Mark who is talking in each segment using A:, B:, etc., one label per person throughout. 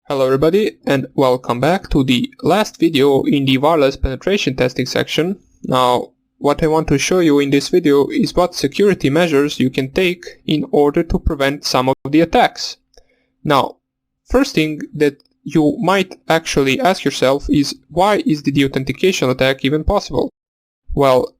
A: Hello everybody and welcome back to the last video in the wireless penetration testing section. Now what I want to show you in this video is what security measures you can take in order to prevent some of the attacks. Now first thing that you might actually ask yourself is, why is the deauthentication attack even possible? Well,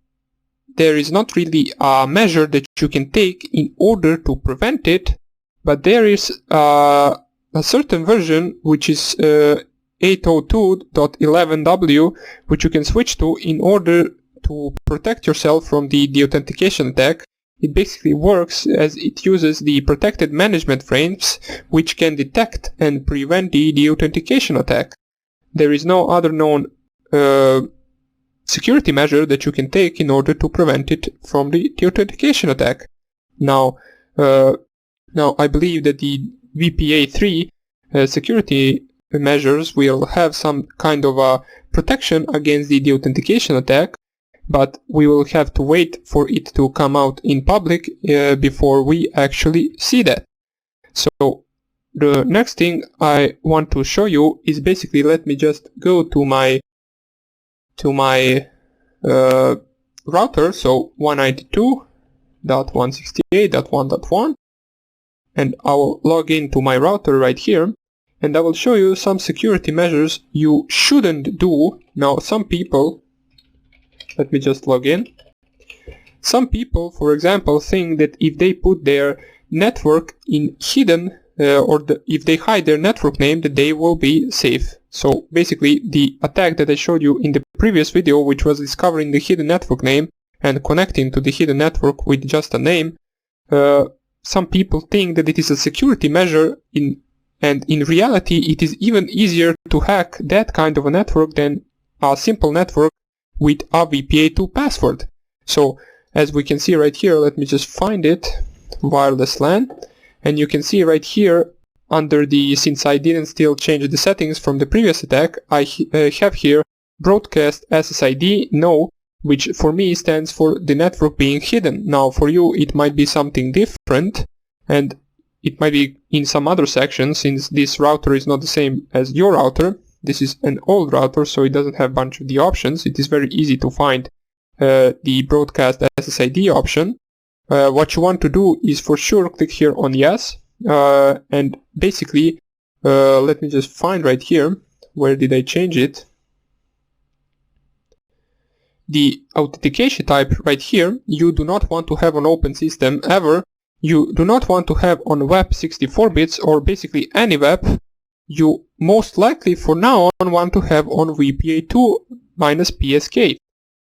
A: there is not really a measure that you can take in order to prevent it, but there is a certain version which is 802.11w, which you can switch to in order to protect yourself from the deauthentication attack. It basically works as it uses the protected management frames which can detect and prevent the deauthentication attack. There is no other known security measure that you can take in order to prevent it from the deauthentication attack. Now I believe that the WPA3 security measures will have some kind of a protection against the deauthentication attack, but we will have to wait for it to come out in public before we actually see that. So the next thing I want to show you is basically, let me just go to my router, so 192.168.1.1, and I will log into my router right here, and I will show you some security measures you shouldn't do. Now some people, let me just log in. Some people, for example, think that if they put their network in hidden if they hide their network name, that they will be safe. So basically the attack that I showed you in the previous video, which was discovering the hidden network name and connecting to the hidden network with just a name, some people think that it is a security measure, and in reality it is even easier to hack that kind of a network than a simple network with a WPA2 password. So as we can see right here, let me just find it, wireless LAN, and you can see right here under the, since I didn't still change the settings from the previous attack, I have here broadcast SSID no, which for me stands for the network being hidden. Now for you it might be something different, and it might be in some other section, since this router is not the same as your router. This is an old router, so it doesn't have a bunch of the options. It is very easy to find the broadcast SSID option. What you want to do is for sure click here on yes, and basically let me just find right here, where did I change it? The authentication type right here, you do not want to have on open system ever. You do not want to have on web 64 bits or basically any web. You most likely for now on want to have on WPA2 minus PSK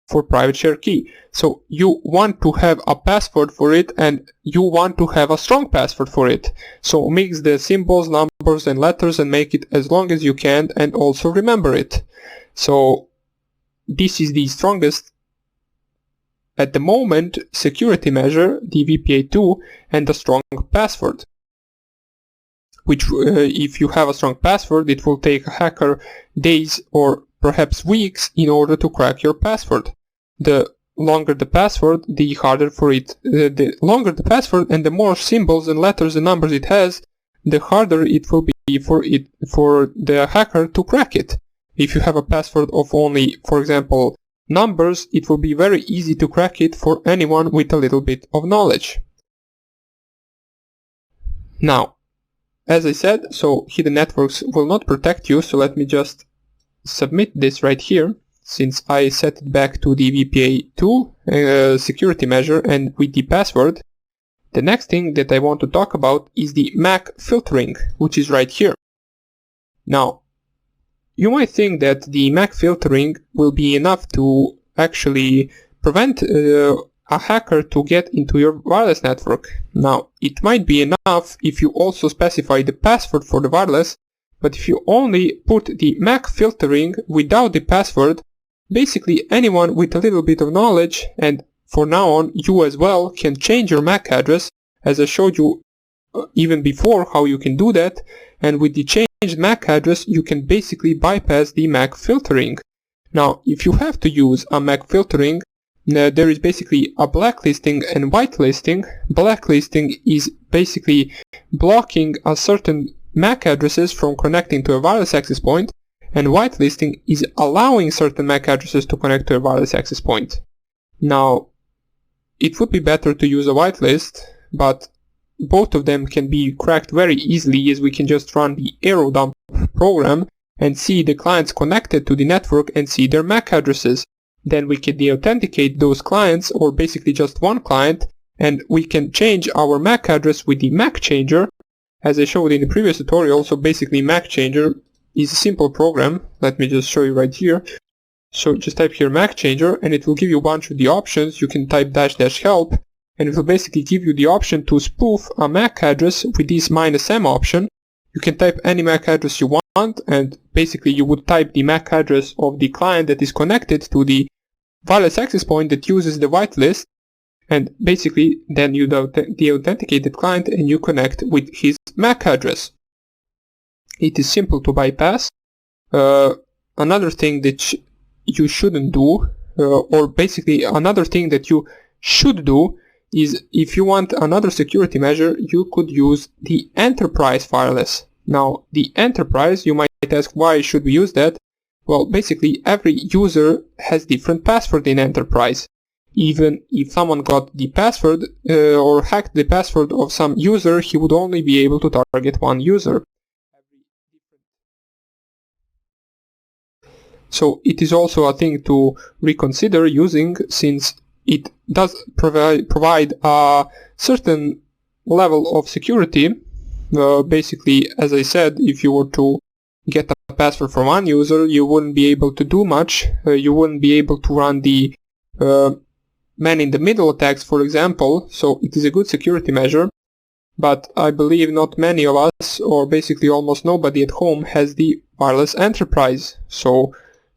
A: for private share key. So you want to have a password for it, and you want to have a strong password for it. So mix the symbols, numbers and letters and make it as long as you can, and also remember it. So this is the strongest at the moment security measure, the WPA2, and a strong password. Which if you have a strong password, it will take a hacker days or perhaps weeks in order to crack your password. The longer the password, the harder for it. The longer the password and the more symbols and letters and numbers it has, the harder it will be for the hacker to crack it. If you have a password of only, for example, numbers, it will be very easy to crack it for anyone with a little bit of knowledge. Now, as I said, so hidden networks will not protect you, so let me just submit this right here, since I set it back to the WPA2 security measure and with the password. The next thing that I want to talk about is the MAC filtering, which is right here. Now, you might think that the MAC filtering will be enough to actually prevent a hacker to get into your wireless network. Now, it might be enough if you also specify the password for the wireless, but if you only put the MAC filtering without the password, basically anyone with a little bit of knowledge, and for now on you as well, can change your MAC address, as I showed you even before how you can do that, and with the changed MAC address you can basically bypass the MAC filtering. Now, if you have to use a MAC filtering, there is basically a blacklisting and whitelisting. Blacklisting is basically blocking a certain MAC addresses from connecting to a wireless access point, and whitelisting is allowing certain MAC addresses to connect to a wireless access point. Now, it would be better to use a whitelist, but both of them can be cracked very easily, as we can just run the arrow dump program and see the clients connected to the network and see their MAC addresses. Then we can deauthenticate those clients, or basically just one client, and we can change our MAC address with the MAC changer, as I showed in the previous tutorial. So basically MAC changer is a simple program. Let me just show you right here. So just type here MAC changer and it will give you a bunch of the options. You can type --help and it will basically give you the option to spoof a MAC address with this -m option. You can type any MAC address you want, and basically you would type the MAC address of the client that is connected to the wireless access point that uses the whitelist, and basically then you deauthenticate the client and you connect with his MAC address. It is simple to bypass. Another thing that you shouldn't do, or basically another thing that you should do, is if you want another security measure, you could use the enterprise wireless. Now, the enterprise, you might ask, why should we use that? Well, basically every user has different password in enterprise. Even if someone got the password or hacked the password of some user, he would only be able to target one user. So it is also a thing to reconsider using, since it does provide a certain level of security. Basically, as I said, if you were to get a password from one user, you wouldn't be able to do much. You wouldn't be able to run the man-in-the-middle attacks, for example, so it is a good security measure. But I believe not many of us, or basically almost nobody at home, has the wireless enterprise. So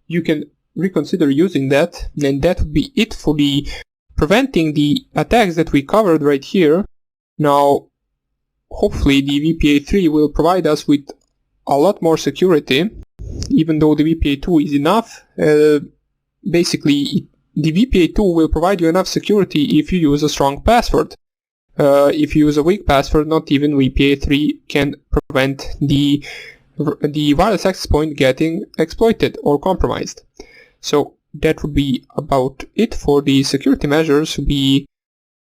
A: you can reconsider using that, and that would be it for the preventing the attacks that we covered right here. Now, hopefully the VPA3 will provide us with a lot more security, even though the VPA2 is enough. Basically, the VPA2 will provide you enough security if you use a strong password. If you use a weak password, not even VPA3 can prevent the wireless access point getting exploited or compromised. So that would be about it for the security measures.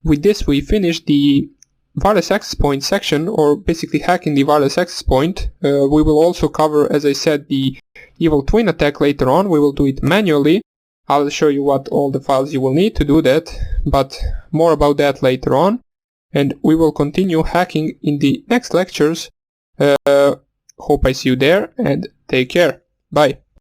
A: With this we finished the wireless access point section, or basically hacking the wireless access point. We will also cover, as I said, the evil twin attack later on. We will do it manually. I'll show you what all the files you will need to do that, but more about that later on. And we will continue hacking in the next lectures. Hope I see you there, and take care. Bye.